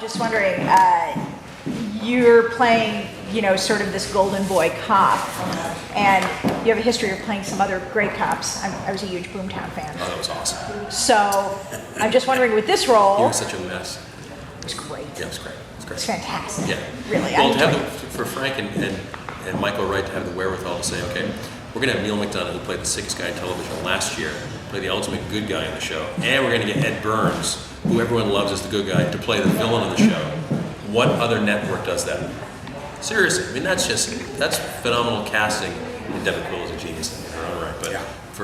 just wondering, you're playing, sort of this golden boy cop, and you have a history of playing some other great cops. I was a huge Boomtown fan. Oh, that was awesome. So I'm just wondering, with this role, You were such a mess. it was great. Yeah, it was great. It's fantastic. Yeah. Really. Well, to have for Frank and Michael Wright to have the wherewithal to say, okay, we're going to have Neal McDonough, who played the sickest guy in television last year, play the ultimate good guy in the show, and we're going to get Ed Burns, who everyone loves as the good guy, to play the villain of the show. What other network does that? Seriously, I mean, that's phenomenal casting. And Devin Quill is a genius in her own right, but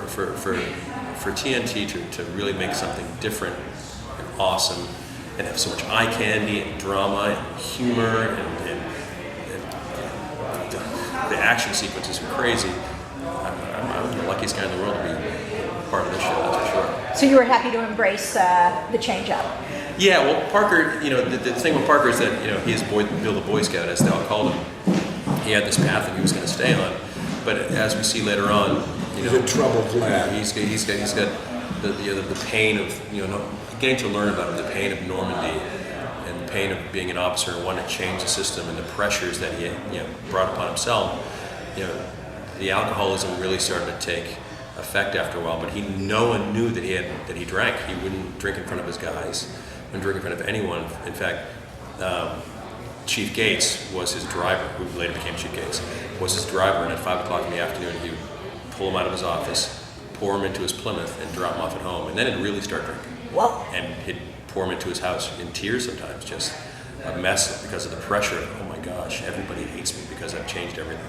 for TNT to really make something different and awesome, and have so much eye candy and drama and humor and the action sequences are crazy. I'm the luckiest guy in the world to be part of this show, that's for sure. So you were happy to embrace the change-up? Yeah, well, Parker, the thing with Parker is that, he is Bill the Boy Scout, as they all called him. He had this path that he was going to stay on. But as we see later on, he's a troubled lad. He's got the pain of, getting to learn about him, the pain of Normandy, and the pain of being an officer and wanting to change the system, and the pressures that he brought upon himself. The alcoholism really started to take effect after a while, but no one knew that he drank. He wouldn't drink in front of his guys, wouldn't drink in front of anyone. In fact, Chief Gates was his driver, who later became Chief Gates, was his driver, and at 5 o'clock in the afternoon he would pull him out of his office, pour him into his Plymouth, and drop him off at home, and then he'd really start drinking. Well, and he'd pour him into his house in tears sometimes, just a mess because of the pressure of, oh my gosh, everybody hates me because I've changed everything.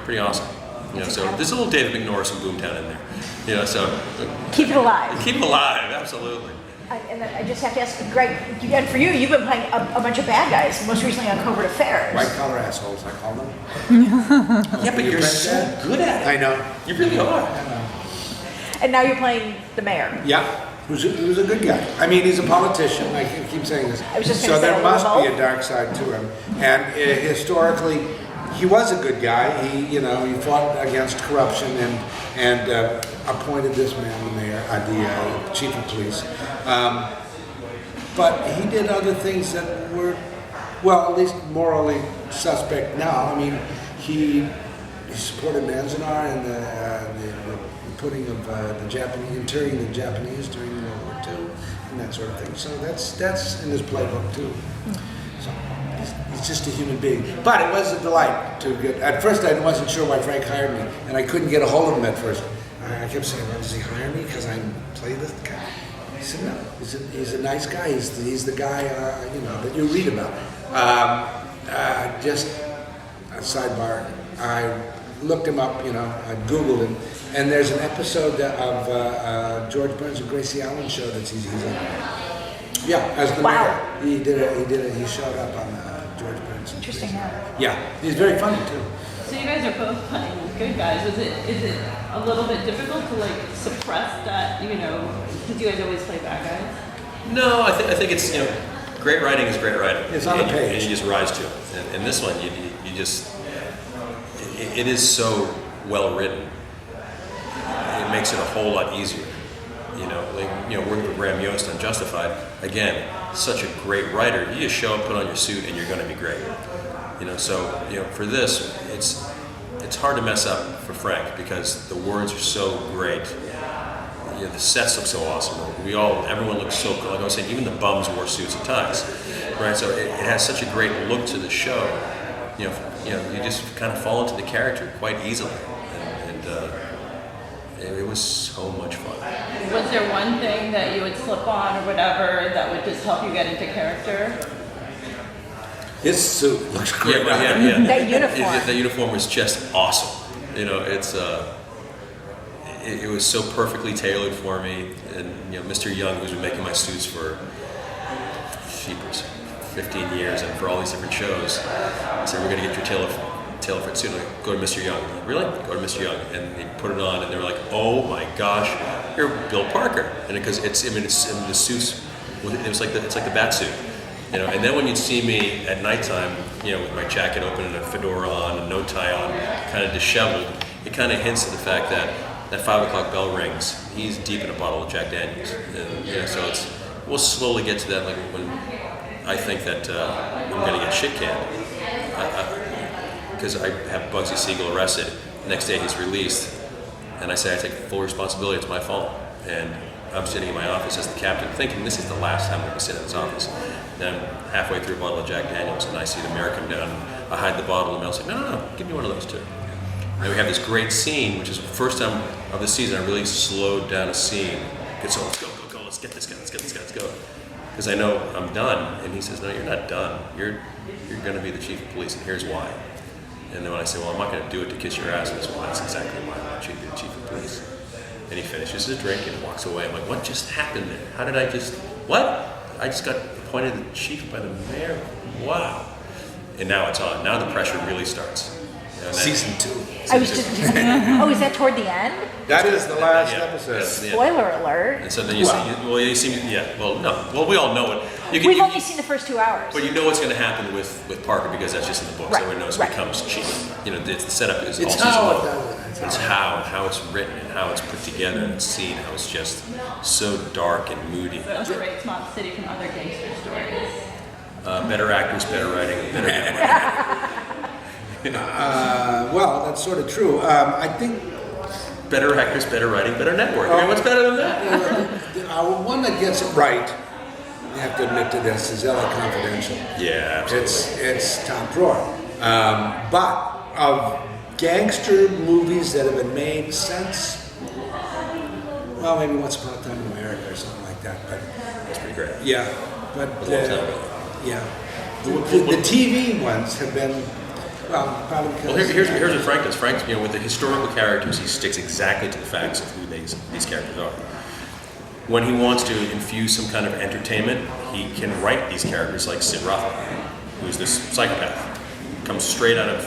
Pretty awesome. So there's a little David McNorris from Boomtown in there. So keep it alive. Keep it alive, absolutely. And then I just have to ask, Greg, and for you've been playing a bunch of bad guys, most recently on Covert Affairs. White collar assholes, I call them. Yeah, but you're so good at it. I know. You really are. I know. And now you're playing the mayor. Yeah, who's a good guy. I mean, he's a politician. I keep saying this. I was just so there must revolt. be a dark side to him. And historically, he was a good guy. He fought against corruption and appointed this man the mayor, the chief of police. But he did other things that were, well, at least morally suspect now. I mean, he supported Manzanar and the putting of interring the Japanese during World War II and that sort of thing. So that's in his playbook too. So he's just a human being. But it was a delight to get. At first, I wasn't sure why Frank hired me, and I couldn't get a hold of him at first. I kept saying, well, does he hire me because I play this guy? He said, no, he's a nice guy. He's the guy, that you read about. Just a sidebar, I looked him up, I Googled him, and there's an episode of George Burns and Gracie Allen show that he's on. Yeah, as the mayor. He did it. He showed up on George Burns. Interesting. Yeah, he's very funny too. So you guys are both playing good guys. Is it a little bit difficult to suppress that? Because you guys always play bad guys. No, I think it's great writing is great writing. It's on the page, and you just rise to it. And this one, you just it is so well written. It makes it a whole lot easier. Working with Graham Yost on Justified, again, such a great writer. You just show up, put on your suit, and you're going to be great. For this, it's hard to mess up for Frank because the words are so great. The sets look so awesome. Everyone looks so cool. Like I was saying, even the bums wore suits and ties, right? So it has such a great look to the show. You just kind of fall into the character quite easily, and it was so much fun. Was there one thing that you would slip on or whatever that would just help you get into character? His suit looks great. Yeah. That uniform. That uniform was just awesome. It was so perfectly tailored for me. And Mr. Young, who's been making my suits for 15 years and for all these different shows, said, "We're going to get your tailor fit suit." Like, go to Mr. Young. Like, really? Go to Mr. Young. And he put it on, and they were like, "Oh my gosh, you're Bill Parker!" And because the suits, it's like the bat suit. And then when you'd see me at nighttime, with my jacket open and a fedora on and no tie on, kind of disheveled, it kind of hints at the fact that 5 o'clock bell rings, he's deep in a bottle of Jack Daniels. And, so we'll slowly get to that, like when I think that I'm going to get shit canned. Because I have Bugsy Siegel arrested. The next day he's released. And I say I take full responsibility, it's my fault. And I'm sitting in my office as the captain thinking this is the last time I'm going to sit in this office. Then I'm halfway through a bottle of Jack Daniels and I see the mayor come down. I hide the bottle and Mel's like, no, give me one of those too. And we have this great scene, which is the first time of the season I really slowed down a scene. So let's go, let's get this guy, let's go. Because I know I'm done. And he says, no, you're not done. You're going to be the chief of police and here's why. And then when I say, well, I'm not going to do it to kiss your ass, he says, well, that's exactly why I want you to be the chief of police. And he finishes his drink and walks away. I'm like, what just happened there? How did I just, what? I just got appointed the chief by the mayor? Wow. And now it's on. Now the pressure really starts. Season 2. I was just, oh, is that toward the end? That is the last Yeah. episode. Yeah. Spoiler alert. And so then you see, we all know it. We've only seen the first 2 hours. But you know what's going to happen with Parker because that's just in the books. Right, Everyone knows right. he becomes chief. You know, the setup is It's all how season it long. does. It's how it's written and how it's put together and it's seen. How it's just so dark and moody. So it separates Mob City from other gangster stories. Better actors, better writing, better network. Well, that's sort of true. I think Better actors, better writing, better network. I mean, what's better than that? one that gets it right, you have to admit to this, is LA Confidential. Yeah, absolutely. It's top drawer. But of gangster movies that have been made since, well, maybe Once Upon a Time in America or something like that. But That's pretty great. yeah, but A long time ago. yeah, the TV ones have been, well, probably because. Well, here's what Frank does. Frank, with the historical characters, he sticks exactly to the facts of who these characters are. When he wants to infuse some kind of entertainment, he can write these characters like Sid Roth, who's this psychopath. Comes straight out of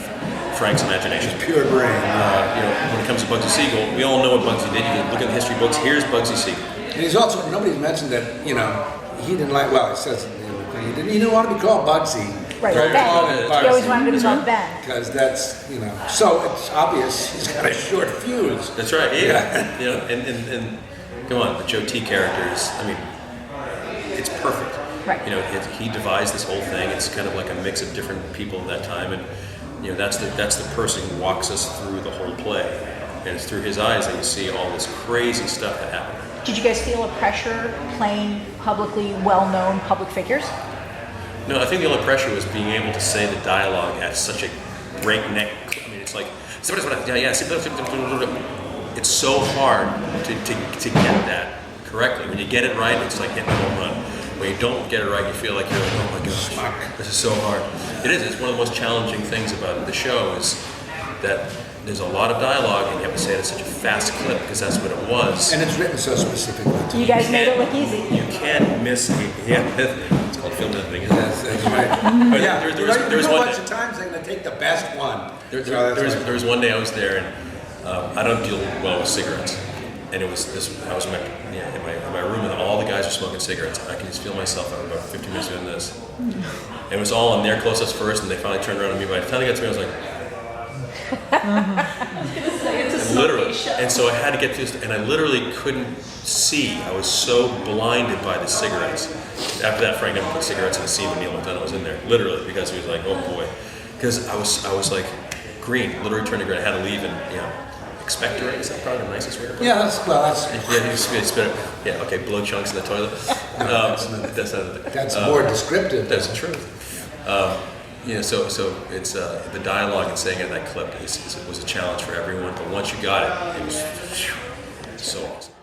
Frank's imagination. Pure brain. When it comes to Bugsy Siegel, we all know what Bugsy did. You can look at the history books. Here's Bugsy Siegel. And he's also, nobody's mentioned that, he didn't like, well, it says he didn't want to be called Bugsy. Right, Right, Ben. call it He always wanted to be called right. Ben. Because that's, so it's obvious he's got a short fuse. That's right. Yeah. And come on, the Joe T characters. I mean, it's perfect. Right. He devised this whole thing. It's kind of like a mix of different people in that time, and that's the person who walks us through the whole play, and it's through his eyes that you see all this crazy stuff that happened. Did you guys feel a pressure playing publicly well-known public figures? No, I think the only pressure was being able to say the dialogue at such a breakneck. I mean, it's like it's so hard to get that correctly. When you get it right, it's like hitting a home run. When you don't get it right, you feel like you're like, oh my gosh, this is so hard. It is. It's one of the most challenging things about the show is that there's a lot of dialogue and you have to say it at such a fast clip because that's what it was. And it's written so specifically. Too. You guys made it look easy. You can't miss it. Yeah, it's called film editing, isn't it? That's right. But Yeah, there was a one bunch day. of times they're going to take the best one. There was one day I was there and I don't deal well with cigarettes. And it was this. I was in my room and all the guys were smoking cigarettes. I can just feel myself after about 15 minutes doing this. And it was all on their close us first, and they finally turned around on me. By the time they got to me, I was like, and literally. And so I had to get through this, and I literally couldn't see. I was so blinded by the cigarettes. After that, Frank never put cigarettes in the scene when Neal McDonough was in there, literally, because he was like, oh boy, because I was like green, literally turned to green. I had to leave, and expectorate, is that probably the nicest way to put it? Yeah, that's. Yeah, he just spit it. Yeah, okay, blow chunks in the toilet. That's more descriptive. That's the truth. So it's the dialogue and saying it in that clip was a challenge for everyone. But once you got it, it was so awesome.